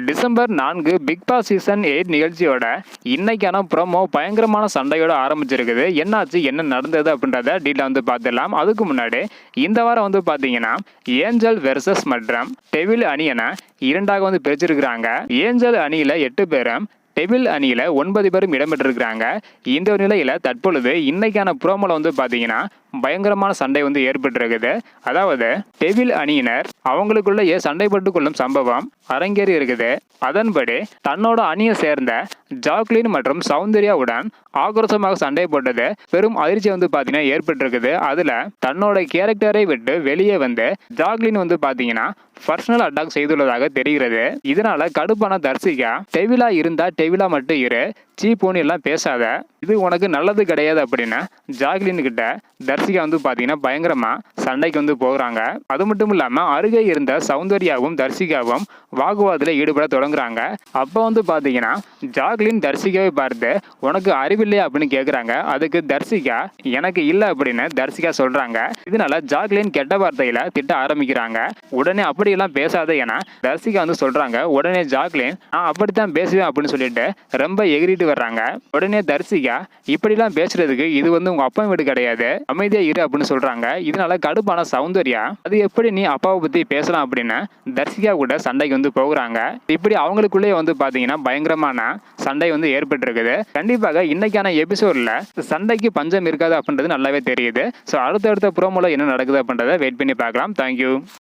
December 4 big Boss season 8 நிகழ்ச்சியோட இன்னைக்கான promo பயங்கரமான சண்டையோட ஆரம்பிச்சிருக்குது. என்னாச்சு, என்ன நடந்தது அப்படின்றத டீட்டெயிலாக வந்து பார்த்துடலாம். அதுக்கு முன்னாடி இந்த வாரம் வந்து பார்த்தீங்கன்னா ஏஞ்சல் வெர்சஸ் மற்றும் டெவில் அணியனை இரண்டாக வந்து பிரிச்சிருக்கிறாங்க. ஏஞ்சல் அணியில 8 பேரும், டெவில் அணியில 9 பேரும் இடம்பெற்றிருக்கிறாங்க. இந்த நிலையில தற்பொழுது இன்னைக்கான ப்ரோமோல வந்து பாத்தீங்கன்னா பயங்கரமான சண்டை வந்து ஏற்பட்டிருக்குது. அதாவது டெவில் அணியினர் அவங்களுக்குள்ளேயே சண்டை போட்டுக் கொள்ளும் சம்பவம் அரங்கேறி இருக்குது. அதன்படி தன்னோட அணியை சேர்ந்த ஜாக்லின் மற்றும் சௌந்தர்யாவுடன் ஆக்ரோஷமாக சண்டை போட்டது பெரும் அதிர்ச்சி வந்து பாத்தீங்கன்னா ஏற்பட்டிருக்குது. அதுல தன்னோட கேரக்டரை விட்டு வெளியே வந்து ஜாக்லின் வந்து பாத்தீங்கன்னா பர்சனல் அட்டாக் செய்துள்ளதாக தெரிகிறது. இதனால கடுப்பான தர்சிகா, டெவிலா இருந்தா டெவிலா மட்டும் இரு, சீப்போன்னு எல்லாம் பேசாத, இது உனக்கு நல்லது கிடையாது அப்படின்னு ஜாக்லின் கிட்ட தர்சிகா வந்து பாத்தீங்கன்னா பயங்கரமா சண்டைக்கு வந்து போகிறாங்க. அது மட்டும் இல்லாம அருகே இருந்த சௌந்தர்யாவும் தர்சிகாவும் வாக்குவாதத்தில் ஈடுபட தொடங்குறாங்க. அப்போ வந்து பாத்தீங்கன்னா ஜாக்லின் தர்சிகாவை பார்த்து உனக்கு அறிவில்லையா அப்படின்னு கேட்குறாங்க. அதுக்கு தர்சிகா எனக்கு இல்லை அப்படின்னு தர்சிகா சொல்றாங்க. இதனால ஜாக்லின் கெட்ட வார்த்தையில திட்ட ஆரம்பிக்கிறாங்க. உடனே அப்படியெல்லாம் பேசாத என தர்சிகா வந்து சொல்றாங்க. உடனே ஜாக்லின் நான் அப்படித்தான் பேசுவேன் அப்படின்னு சொல்லிட்டு ரொம்ப எகிரிட்டு வர்றாங்க. உடனே தர்சிகா இப்படிலாம் பேசுறதுக்கு இது வந்து உங்க அப்பா வீடு கிடையாது, அமைதியா இரு அப்படின்னு சொல்றாங்க. இதனால கடுப்பான சௌந்தர்யா அது எப்படி நீ அப்பாவை பத்தி பேசலாம் அப்படின்னு தர்சிகா கூட சண்டைக்கு வந்து போகிறாங்க. இப்படி அவங்களுக்குள்ளேயே வந்து பாத்தீங்கன்னா பயங்கரமான சண்டை வந்து ஏற்பட்டிருக்குது. கண்டிப்பாக இன்னைக்கான எபிசோட்ல சண்டைக்கு பஞ்சம் இருக்காது அப்படின்றது நல்லாவே தெரியுது. ஸோ அடுத்தடுத்த ப்ரோமோல என்ன நடக்குது அப்படின்றத வெயிட் பண்ணி பார்க்கலாம். தேங்க்யூ.